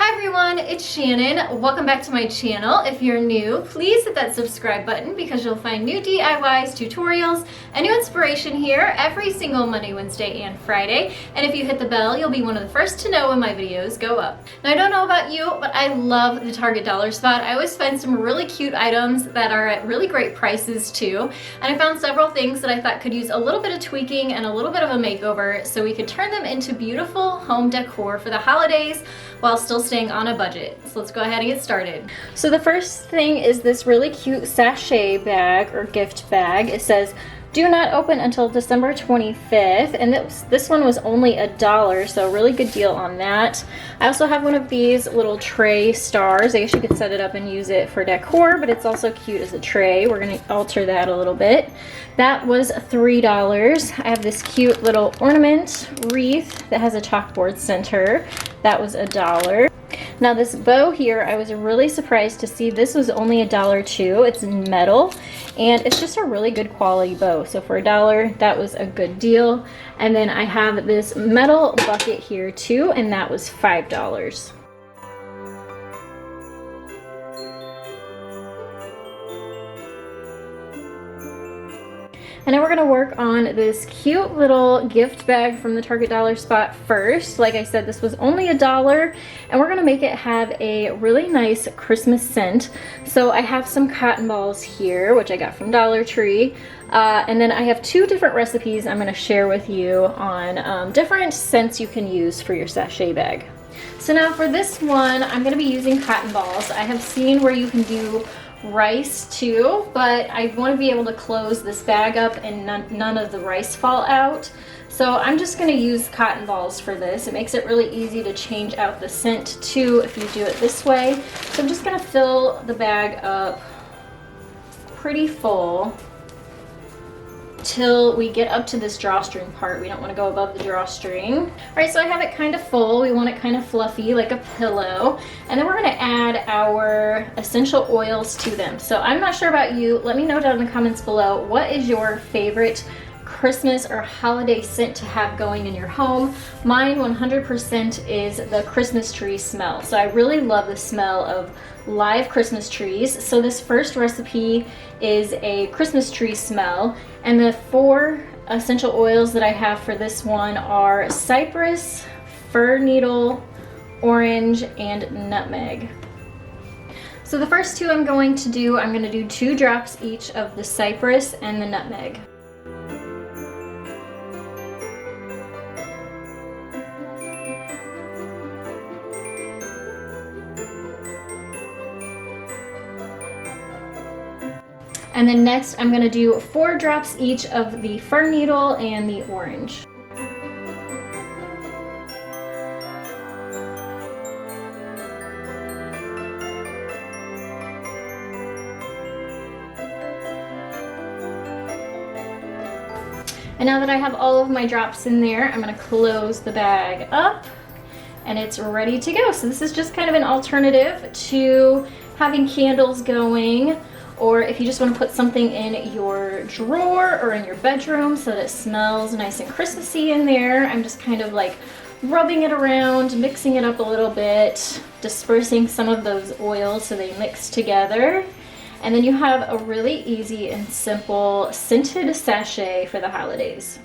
Hi everyone, it's Shannon. Welcome back to my channel. If you're new, please hit that subscribe button because you'll find new DIYs, tutorials, and new inspiration here every single Monday, Wednesday, and Friday. And if you hit the bell, you'll be one of the first to know when my videos go up. Now I don't know about you, but I love the Target dollar spot. I always find some really cute items that are at really great prices too. And I found several things that I thought could use a little bit of tweaking and a little bit of a makeover so we could turn them into beautiful home decor for the holidays while still staying on a budget. So let's go ahead and get started. So the first thing is this really cute sachet bag or gift bag. It says, do not open until December 25th, and this one was only $1, so a really good deal on that. I also have one of these little tray stars. I guess you could set it up and use it for decor, but it's also cute as a tray. We're gonna alter that a little bit. That was $3. I have this cute little ornament wreath that has a chalkboard center. That was $1. Now this bow here, I was really surprised to see this was only $1 too. It's metal and it's just a really good quality bow. So for $1, that was a good deal. And then I have this metal bucket here too, and that was $5. And now we're gonna work on this cute little gift bag from the Target dollar spot first. Like I said, this was only $1, and we're gonna make it have a really nice Christmas scent. So I have some cotton balls here, which I got from Dollar Tree. And then I have two different recipes I'm gonna share with you on different scents you can use for your sachet bag. So now for this one, I'm gonna be using cotton balls. I have seen where you can do rice too, but I want to be able to close this bag up and none of the rice fall out. So I'm just going to use cotton balls for this. It makes it really easy to change out the scent too if you do it this way. So I'm just going to fill the bag up pretty full till we get up to this drawstring part. We don't want to go above the drawstring. All right, so I have it kind of full. We want it kind of fluffy, like a pillow. And then we're going to add our essential oils to them. So I'm not sure about you. Let me know down in the comments below, what is your favorite Christmas or holiday scent to have going in your home? Mine 100% is the Christmas tree smell. So I really love the smell of live Christmas trees. So this first recipe is a Christmas tree smell, and the 4 essential oils that I have for this one are cypress, fir needle, orange, and nutmeg. So the first 2 I'm going to do 2 drops each of the cypress and the nutmeg. And then next I'm going to do 4 drops each of the fir needle and the orange. And now that I have all of my drops in there, I'm going to close the bag up and it's ready to go. So this is just kind of an alternative to having candles going, or if you just want to put something in your drawer or in your bedroom so that it smells nice and Christmassy in there. I'm just kind of like rubbing it around, mixing it up a little bit, dispersing some of those oils so they mix together. And then you have a really easy and simple scented sachet for the holidays.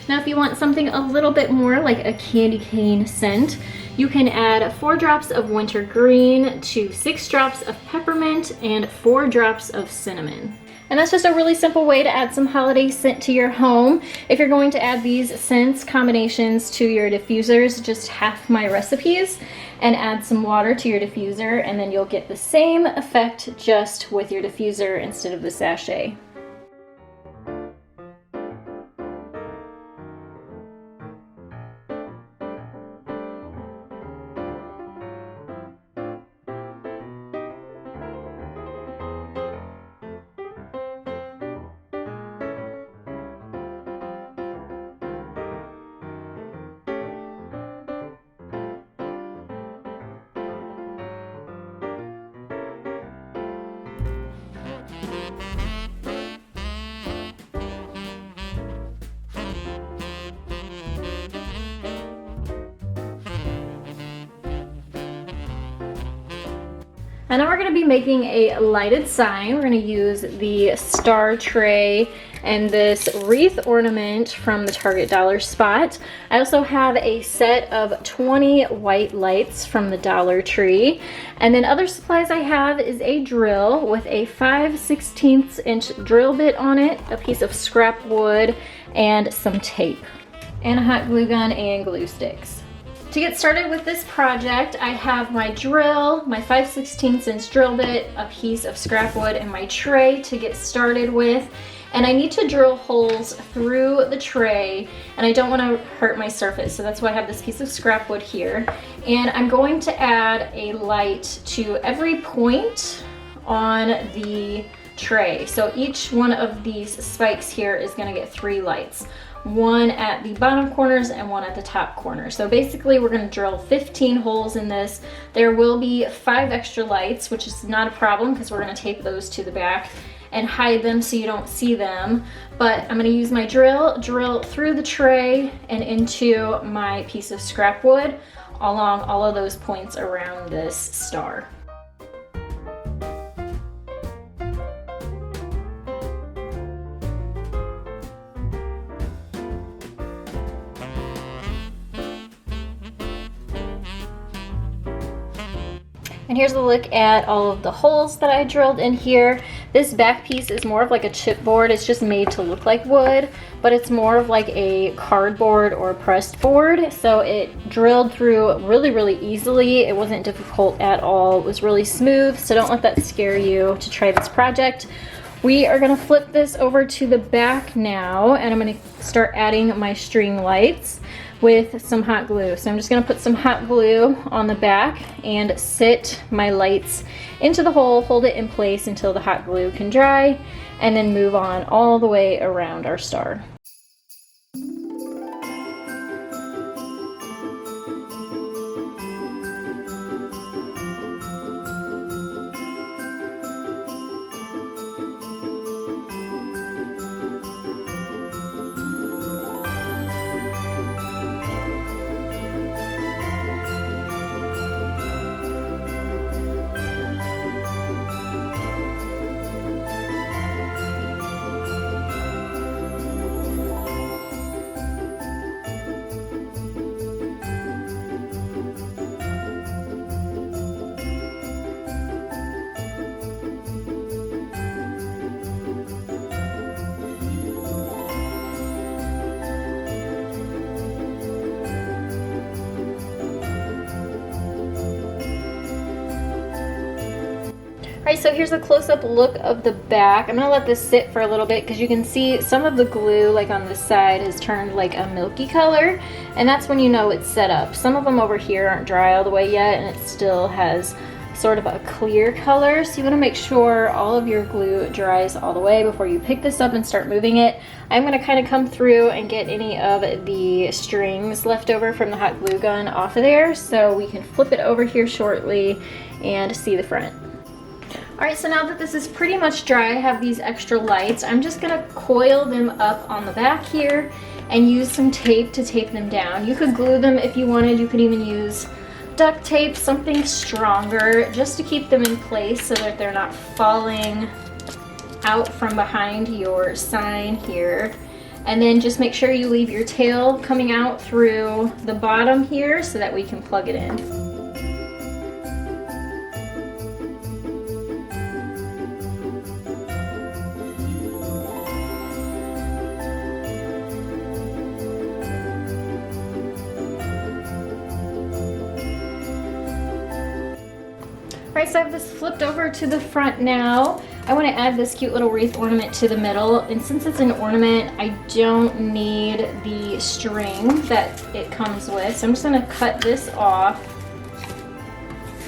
Now if you want something a little bit more like a candy cane scent, you can add 4 drops of wintergreen to 6 drops of peppermint and 4 drops of cinnamon. And that's just a really simple way to add some holiday scent to your home. If you're going to add these scents combinations to your diffusers, just half my recipes and add some water to your diffuser, and then you'll get the same effect just with your diffuser instead of the sachet. And then we're going to be making a lighted sign. We're going to use the star tray and this wreath ornament from the Target Dollar Spot. I also have a set of 20 white lights from the Dollar Tree. And then other supplies I have is a drill with a 5/16 inch drill bit on it, a piece of scrap wood, and some tape, and a hot glue gun and glue sticks. To get started with this project, I have my drill, my 5/16 inch drill bit, a piece of scrap wood, and my tray to get started with. And I need to drill holes through the tray, and I don't want to hurt my surface, so that's why I have this piece of scrap wood here. And I'm going to add a light to every point on the tray. So each one of these spikes here is going to get 3 lights. One at the bottom corners and one at the top corner. So basically we're going to drill 15 holes in this. There will be 5 extra lights, which is not a problem because we're going to tape those to the back and hide them so you don't see them. But I'm going to use my drill through the tray and into my piece of scrap wood along all of those points around this star. And here's a look at all of the holes that I drilled in here. This back piece is more of like a chipboard. It's just made to look like wood, but it's more of like a cardboard or pressed board. So it drilled through really, really easily. It wasn't difficult at all. It was really smooth. So don't let that scare you to try this project. We are gonna flip this over to the back now, and I'm gonna start adding my string lights with some hot glue. So I'm just gonna put some hot glue on the back and sit my lights into the hole, hold it in place until the hot glue can dry, and then move on all the way around our star. Alright, so here's a close-up look of the back. I'm going to let this sit for a little bit because you can see some of the glue, like on this side, has turned like a milky color, and that's when you know it's set up. Some of them over here aren't dry all the way yet, and it still has sort of a clear color, so you want to make sure all of your glue dries all the way before you pick this up and start moving it. I'm going to kind of come through and get any of the strings left over from the hot glue gun off of there so we can flip it over here shortly and see the front. Alright, so now that this is pretty much dry, I have these extra lights. I'm just going to coil them up on the back here and use some tape to tape them down. You could glue them if you wanted. You could even use duct tape, something stronger, just to keep them in place so that they're not falling out from behind your sign here. And then just make sure you leave your tail coming out through the bottom here so that we can plug it in. Alright, so I have this flipped over to the front now. I want to add this cute little wreath ornament to the middle, and since it's an ornament, I don't need the string that it comes with, so I'm just going to cut this off.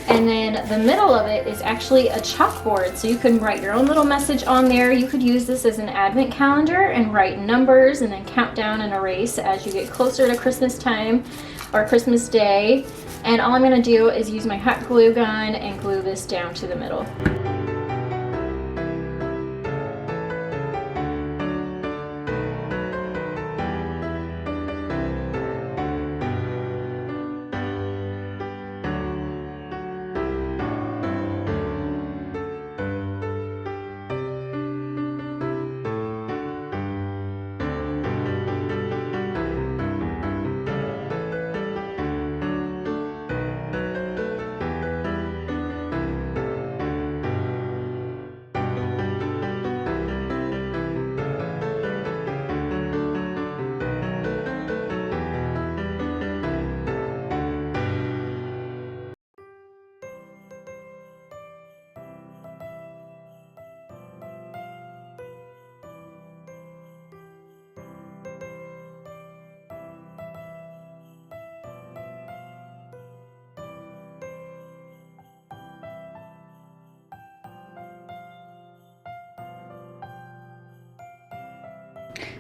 And then the middle of it is actually a chalkboard, so you can write your own little message on there. You could use this as an advent calendar and write numbers and then count down and erase as you get closer to Christmas time or Christmas Day. And all I'm going to do is use my hot glue gun and glue this down to the middle.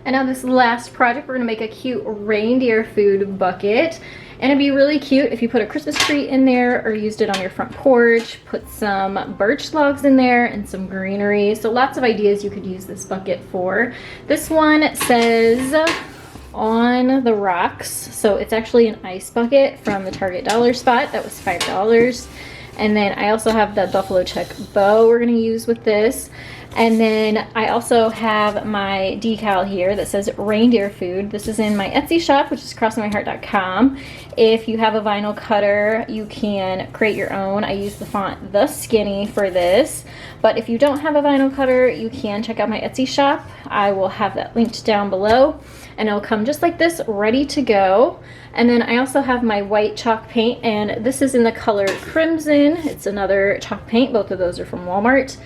And now this last project, we're gonna make a cute reindeer food bucket. And it'd be really cute if you put a Christmas tree in there or used it on your front porch, put some birch logs in there and some greenery. So lots of ideas you could use this bucket for. This one says on the rocks. So it's actually an ice bucket from the Target dollar spot. That was $5. And then I also have the buffalo check bow we're gonna use with this. And then I also have my decal here that says reindeer food. This is in my Etsy shop, which is crossmyheart.com. If you have a vinyl cutter, you can create your own. I use the font The Skinny for this. But if you don't have a vinyl cutter, you can check out my Etsy shop. I will have that linked down below. And it'll come just like this, ready to go. And then I also have my white chalk paint, and this is in the color Crimson. It's another chalk paint. Both of those are from Walmart.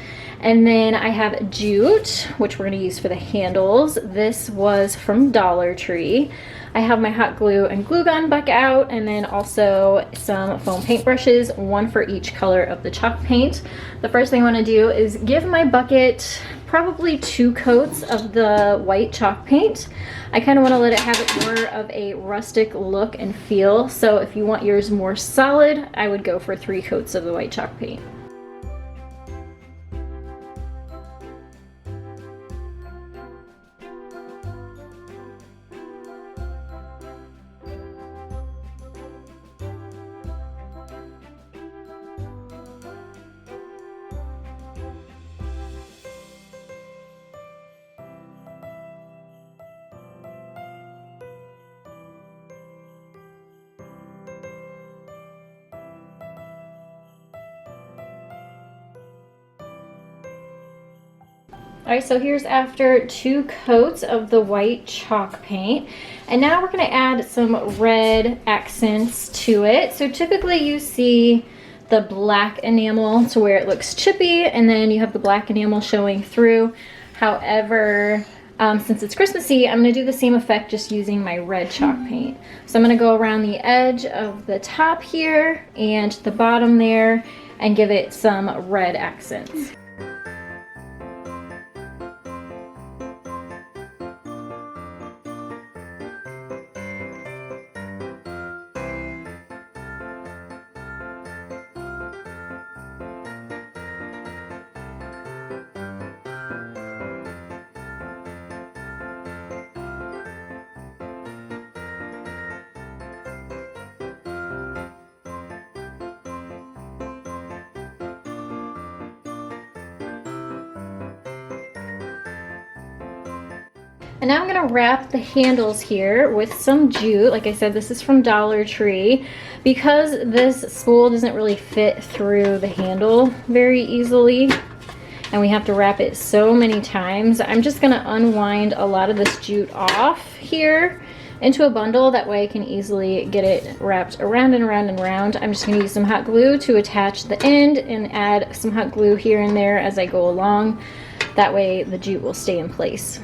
And then I have jute, which we're gonna use for the handles. This was from Dollar Tree. I have my hot glue and glue gun back out, and then also some foam paint brushes, one for each color of the chalk paint. The first thing I wanna do is give my bucket probably 2 coats of the white chalk paint. I kind of want to let it have it more of a rustic look and feel. So if you want yours more solid, I would go for 3 coats of the white chalk paint. All right, so here's after 2 coats of the white chalk paint. And now we're gonna add some red accents to it. So typically you see the black enamel to where it looks chippy, and then you have the black enamel showing through. However, since it's Christmassy, I'm gonna do the same effect just using my red chalk paint. So I'm gonna go around the edge of the top here and the bottom there and give it some red accents. And now I'm gonna wrap the handles here with some jute. Like I said, this is from Dollar Tree. Because this spool doesn't really fit through the handle very easily, and we have to wrap it so many times, I'm just gonna unwind a lot of this jute off here into a bundle. That way I can easily get it wrapped around and around and around. I'm just gonna use some hot glue to attach the end and add some hot glue here and there as I go along. That way the jute will stay in place.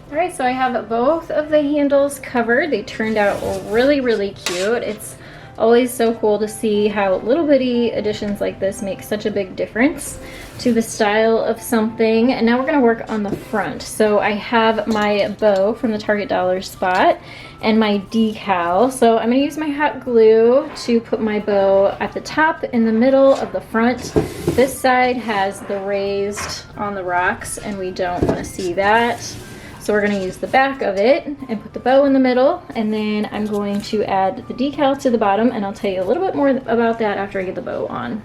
All right, so I have both of the handles covered. They turned out really, really cute. It's always so cool to see how little bitty additions like this make such a big difference to the style of something. And now we're gonna work on the front. So I have my bow from the Target dollar spot and my decal. So I'm gonna use my hot glue to put my bow at the top in the middle of the front. This side has the raised on the rocks and we don't wanna see that. So we're gonna use the back of it and put the bow in the middle, and then I'm going to add the decal to the bottom, and I'll tell you a little bit more about that after I get the bow on.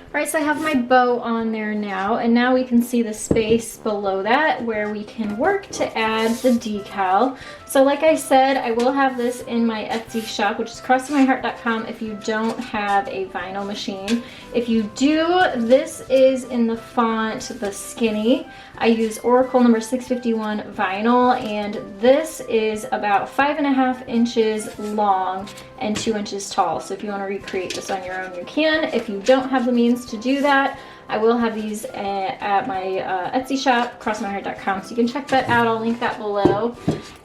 All right, so I have my bow on there now, and now we can see the space below that where we can work to add the decal. So like I said, I will have this in my Etsy shop, which is crossingmyheart.com if you don't have a vinyl machine. If you do, this is in the font, the skinny. I use Oracle number 651 vinyl, and this is about 5.5 inches long and 2 inches tall. So if you want to recreate this on your own, you can. If you don't have the means to do that, I will have these at my Etsy shop, crossingmyheart.com, so you can check that out. I'll link that below.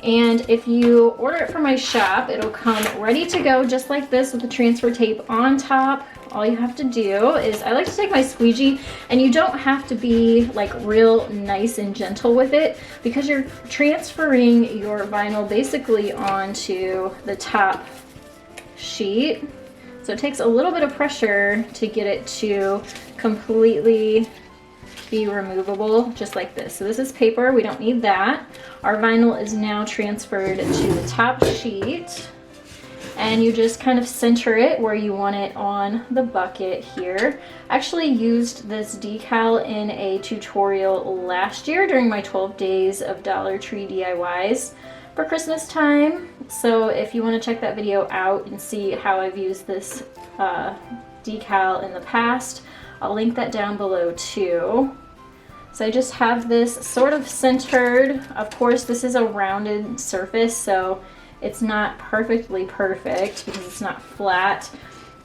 And if you order it from my shop, it'll come ready to go just like this with the transfer tape on top. All you have to do is, I like to take my squeegee, and you don't have to be like real nice and gentle with it because you're transferring your vinyl basically onto the top sheet. So it takes a little bit of pressure to get it to completely be removable, just like this. So this is paper, we don't need that. Our vinyl is now transferred to the top sheet, and you just kind of center it where you want it on the bucket here. I actually used this decal in a tutorial last year during my 12 days of Dollar Tree DIYs for Christmas time. So if you want to check that video out and see how I've used this decal in the past, I'll link that down below too. So I just have this sort of centered. Of course, this is a rounded surface, so it's not perfectly perfect because it's not flat.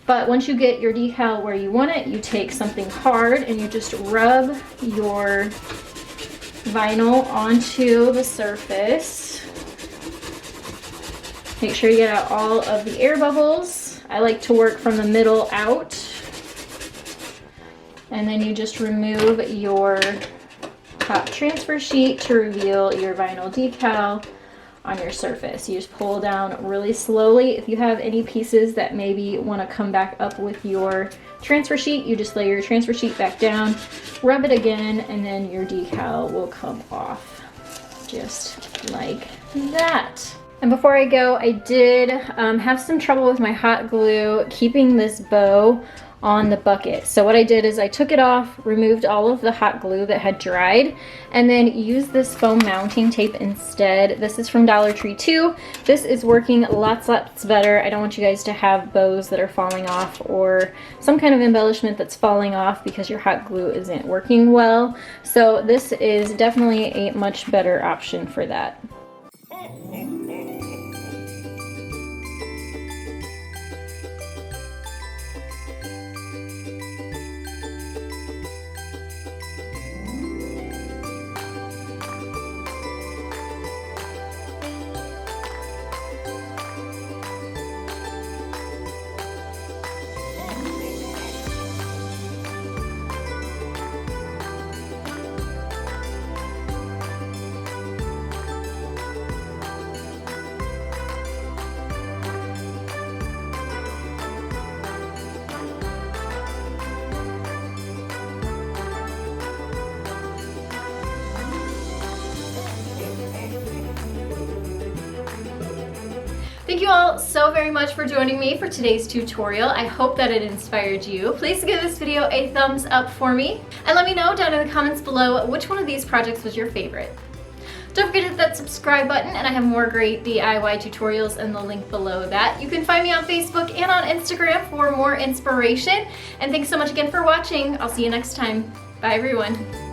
But once you get your decal where you want it, you take something hard and you just rub your vinyl onto the surface. Make sure you get out all of the air bubbles. I like to work from the middle out. And then you just remove your top transfer sheet to reveal your vinyl decal on your surface. You just pull down really slowly. If you have any pieces that maybe want to come back up with your transfer sheet, you just lay your transfer sheet back down, rub it again, and then your decal will come off just like that. And before I go, I did have some trouble with my hot glue keeping this bow on the bucket. So what I did is I took it off, removed all of the hot glue that had dried, and then used this foam mounting tape instead. This is from Dollar Tree too. This is working lots better. I don't want you guys to have bows that are falling off or some kind of embellishment that's falling off because your hot glue isn't working well. So this is definitely a much better option for that. Thank you all so very much for joining me for today's tutorial. I hope that it inspired you. Please give this video a thumbs up for me, and let me know down in the comments below which one of these projects was your favorite. Don't forget to hit that subscribe button, and I have more great DIY tutorials in the link below that. You can find me on Facebook and on Instagram for more inspiration. And thanks so much again for watching. I'll see you next time. Bye everyone.